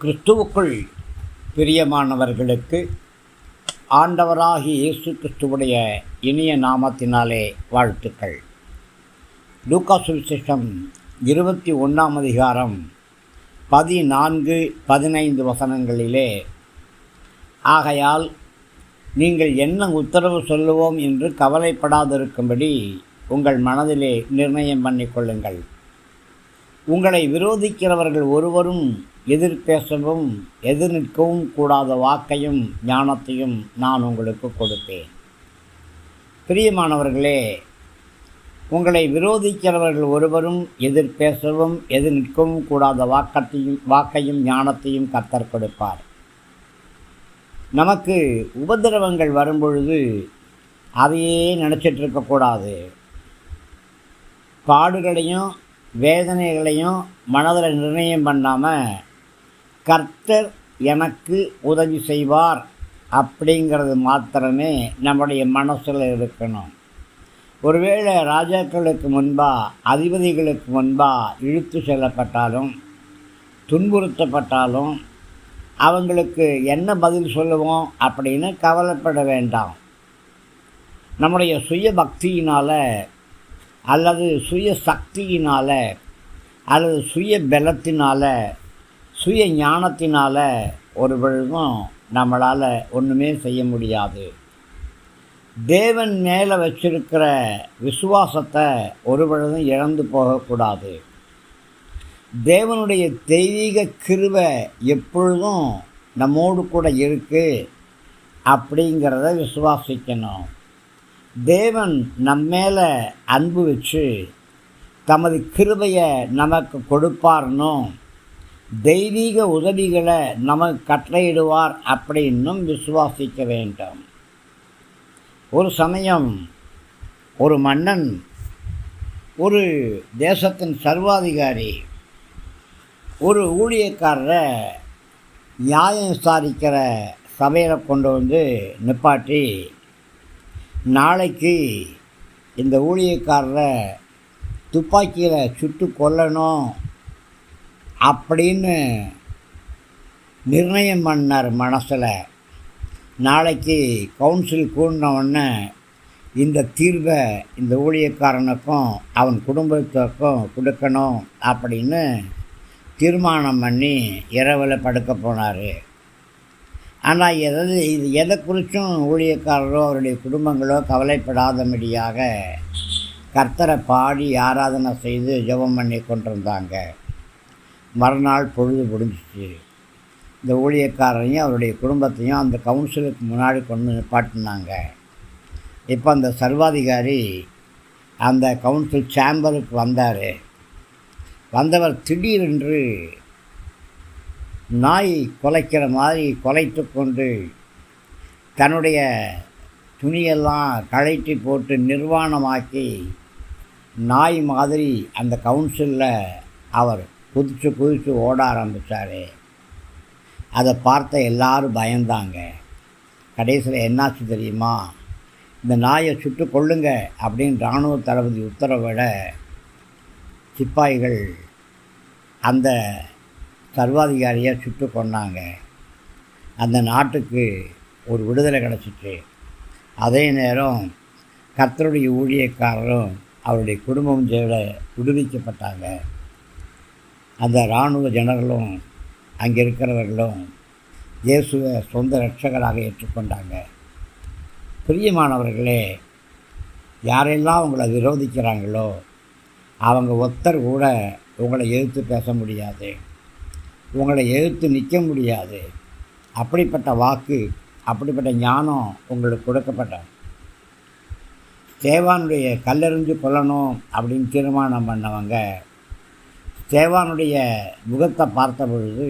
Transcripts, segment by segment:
கிறிஸ்துவுக்குள் பிரியமானவர்களுக்கு ஆண்டவராகிய இயேசு கிறிஸ்துவுடைய இனிய நாமத்தினாலே வாழ்த்துக்கள். லூக்கா சுவிசேஷம் 21 அதிகாரம் 14-15 வசனங்களிலே, ஆகையால் நீங்கள் என்ன உத்தரவு சொல்லுவோம் என்று கவலைப்படாதிருக்கும்படி உங்கள் மனதிலே நிர்ணயம் பண்ணிக்கொள்ளுங்கள். உங்களை விரோதிக்கிறவர்கள் ஒருவரும் எதிர்பேசவும் எதிர் நிற்கவும் கூடாத வாக்கையும் ஞானத்தையும் நான் உங்களுக்கு கொடுப்பேன். பிரியமானவர்களே, உங்களை விரோதிக்கிறவர்கள் ஒருவரும் எதிர்பேசவும் எதிர் நிற்கவும் கூடாத வாக்கையும் ஞானத்தையும் கர்த்தர் கொடுப்பார். நமக்கு உபத்திரவங்கள் வரும்பொழுது அதையே நினச்சிட்டு இருக்கக்கூடாது. பாடுகளையும் வேதனைகளையும் மனதில் நிர்ணயம் பண்ணாமல் கர்த்தர் எனக்கு உதவி செய்வார் அப்படிங்கிறது மாத்திரமே நம்முடைய மனசில் இருக்கணும். ஒருவேளை ராஜாக்களுக்கு முன்பாக அதிபதிகளுக்கு முன்பாக இழுத்து செல்லப்பட்டாலும் துன்புறுத்தப்பட்டாலும் அவங்களுக்கு என்ன பதில் சொல்லுவோம் அப்படின்னு கவலைப்பட வேண்டாம். நம்முடைய சுய பக்தியினால் அல்லது சுய சக்தியினால் அல்லது சுய பலத்தினால் சுய ஞானத்தினால் ஒரு பொழுதும் நம்மளால் ஒன்றுமே செய்ய முடியாது. தேவன் மேலே வச்சிருக்கிற விசுவாசத்தை ஒரு பொழுதும் இழந்து போகக்கூடாது. தேவனுடைய தெய்வீக கிருபை எப்பொழுதும் நம்மோடு கூட இருக்குது அப்படிங்கிறத விசுவாசிக்கணும். தேவன் நம்மேலே அன்பு வச்சு தமது கிருபையை நமக்கு கொடுப்பார்னும் தெய்வீக உதவிகளை நமக்கு கட்டளையிடுவார் அப்படின்னும் விசுவாசிக்க வேண்டும். ஒரு சமயம் ஒரு மன்னன் ஒரு தேசத்தின் சர்வாதிகாரி ஒரு ஊழியக்காரரை நியாயம் விசாரிக்கிற சபையில் கொண்டு வந்து நிப்பாட்டி, நாளைக்கு இந்த ஊழியக்காரரை துப்பாக்கியில் சுட்டு கொல்லணும் அப்படின்னு நிர்ணயம் பண்ணார் மனசில். நாளைக்கு கவுன்சில் கூடினவுடனே இந்த தீர்வை இந்த ஊழியக்காரனுக்கும் அவன் குடும்பத்துக்கும் கொடுக்கணும் அப்படின்னு தீர்மானம் பண்ணி இரவில் படுக்க போனார். ஆனால் எதை குறித்தும் ஊழியக்காரரோ அவருடைய குடும்பங்களோ கவலைப்படாதபடியாக கர்த்தரை பாடி ஆராதனை செய்து ஜெபம் பண்ணி கொண்டிருந்தாங்க. மறுநாள் பொழுது முடிஞ்சிச்சு. இந்த ஊழியக்காரரையும் அவருடைய குடும்பத்தையும் அந்த கவுன்சிலுக்கு முன்னாடி கொண்டு நிப்பாட்டினாங்க. இப்போ அந்த சர்வாதிகாரி அந்த கவுன்சில் சேம்பருக்கு வந்தார். வந்தவர் திடீரென்று நாய் குலைக்கிற மாதிரி குலைத்து கொண்டு தன்னுடைய துணியெல்லாம் கழட்டி போட்டு நிர்வாணமாக்கி நாய் மாதிரி அந்த கவுன்சிலில் அவர் குதித்து ஓட ஆரம்பித்தார். அதை பார்த்த எல்லாரும் பயந்தாங்க. கடைசியில் என்னாச்சு தெரியுமா? இந்த நாயை சுட்டு கொள்ளுங்க அப்படின்னு இராணுவ தளபதி உத்தரவிட சிப்பாய்கள் அந்த சர்வாதிகாரியை சுட்டு கொண்டாங்க. அந்த நாட்டுக்கு ஒரு விடுதலை கிடச்சிச்சு. அதே நேரம் கர்த்தருடைய ஊழியக்காரரும் அவருடைய குடும்பம் விடுவிக்கப்பட்டாங்க. அந்த இராணுவ ஜெனரலும் அங்கே இருக்கிறவர்களும் இயேசுவை சொந்த இரட்சகராக ஏற்றுக்கொண்டாங்க. பிரியமானவர்களே, யாரெல்லாம் உங்களை விரோதிக்கிறாங்களோ அவங்க ஒருத்தர் கூட உங்களை எதிர்த்து பேச முடியாது, உங்களை எதிர்த்து நிற்க முடியாது. அப்படிப்பட்ட வாக்கு, அப்படிப்பட்ட ஞானம் உங்களுக்கு கொடுக்கப்பட்ட ஸ்தேவானுடைய கல்லெறிஞ்சு கொல்லணும் அப்படின்னு தீர்மானம் பண்ணவங்க ஸ்தேவானுடைய முகத்தை பார்த்த பொழுது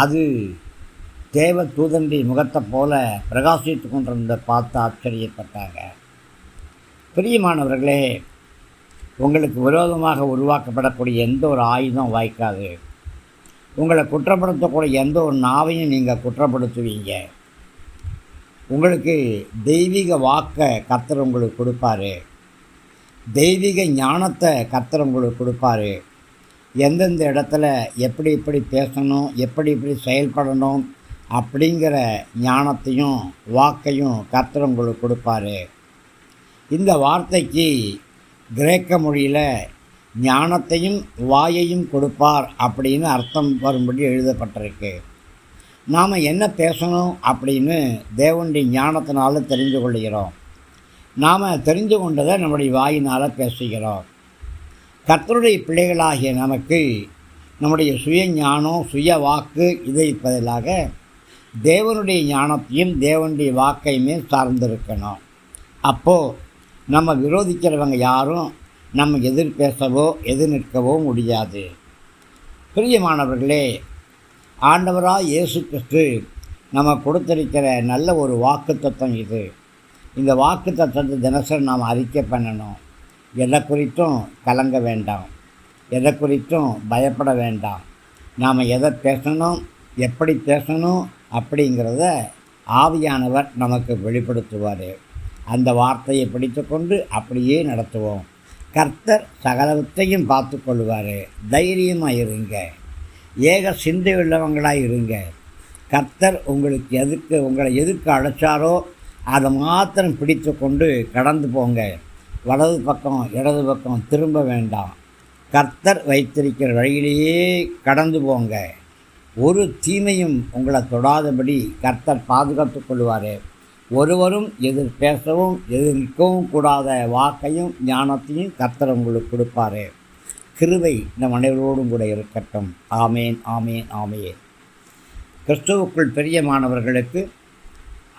அது தேவ தூதனுடைய முகத்தை போல பிரகாசித்து கொண்டிருந்த பார்த்து ஆச்சரியப்பட்டாங்க. பிரியமானவர்களே, உங்களுக்கு விரோதமாக உருவாக்கப்படக்கூடிய எந்த ஒரு ஆயுதம் வாய்க்காது. உங்களை குற்றப்படுத்தக்கூடிய எந்த ஒரு நாவையும் நீங்கள் குற்றப்படுத்துவீங்க. உங்களுக்கு தெய்வீக வாக்கை கர்த்தர் உங்களுக்கு கொடுப்பாரு. தெய்வீக ஞானத்தை கர்த்தர் உங்களுக்கு கொடுப்பாரு. எந்தெந்த இடத்துல எப்படி எப்படி பேசணும், எப்படி எப்படி செயல்படணும் அப்படிங்கிற ஞானத்தையும் வாக்கையும் கர்த்தர் உங்களுக்கு கொடுப்பாரு. இந்த வார்த்தைக்கு கிரேக்க மொழியில் ஞானத்தையும் வாயையும் கொடுப்பார் அப்படின்னு அர்த்தம் வரும்படி எழுதப்பட்டிருக்கு. நாம் என்ன பேசணும் அப்படின்னு தேவனுடைய ஞானத்தினால தெரிந்து கொள்கிறோம். நாம் தெரிந்து கொண்டதை நம்முடைய வாயினால் பேசுகிறோம். கர்த்தருடைய பிள்ளைகளாகிய நமக்கு நம்முடைய சுய ஞானம், சுய வாக்கு இதை பதிலாக தேவனுடைய ஞானத்தையும் தேவனுடைய வாக்கையுமே சார்ந்திருக்கணும். அப்போது நம்ம விரோதிக்கிறவங்க யாரும் நம்ம எதிர் பேசவோ எதிர் நிற்கவோ முடியாது. பிரியமானவர்களே, ஆண்டவராக இயேசு கிறிஸ்து நம்ம கொடுத்திருக்கிற நல்ல ஒரு வாக்குத்தத்தம் இது. இந்த வாக்குத்தத்தத்தை தினசரி நாம் அறிக்கை பண்ணணும். எதை குறித்தும் கலங்க வேண்டாம், எதை குறித்தும் பயப்பட வேண்டாம். நாம் எதை பேசணும், எப்படி பேசணும் அப்படிங்கிறத ஆவியானவர் நமக்கு வெளிப்படுத்துவார். அந்த வார்த்தையை பிடித்து கொண்டு அப்படியே நடத்துவோம். கர்த்தர் சகலத்தையும் பார்த்து கொள்வார். தைரியமாக இருங்க, ஏக சிந்தை உள்ளவங்களாக இருங்க. கர்த்தர் உங்களை எதுக்கு அழைச்சாரோ அதை மாத்திரம் பிடித்து கொண்டு கடந்து போங்க. வலது பக்கம் இடது பக்கம் திரும்ப வேண்டாம். கர்த்தர் வைத்திருக்கிற வழியிலேயே கடந்து போங்க. ஒரு தீமையும் உங்களை தொடாதபடி கர்த்தர் பாதுகாத்து கொள்வார். ஒருவரும் எதிர் பேசவும் எதிர் நிற்கவும் கூடாத வாக்கையும் ஞானத்தையும் கர்த்தர் உங்களுக்கு கொடுப்பார். கிருபை நம் அனைவரோடும் கூட இருக்கட்டும். ஆமேன், ஆமேன், ஆமேன். கிறிஸ்துவுக்குள் பிரியமானவர்களுக்கு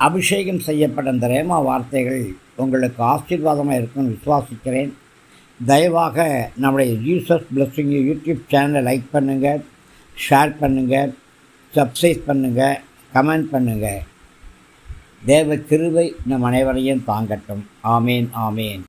அபிஷேகம் செய்யப்பட்ட இந்த ரேமா வார்த்தைகள் உங்களுக்கு ஆசீர்வாதமாக இருக்குன்னு விசுவாசிக்கிறேன். தயவாக நம்முடைய ஜீசஸ் பிளெஸ்ஸிங் யூடியூப் சேனலை லைக் பண்ணுங்கள், ஷேர் பண்ணுங்கள், சப்ஸ்கிரைப் பண்ணுங்கள், கமெண்ட் பண்ணுங்கள். தேவ கிருபை நம் அனைவரையும் தாங்கட்டும். ஆமேன், ஆமேன்.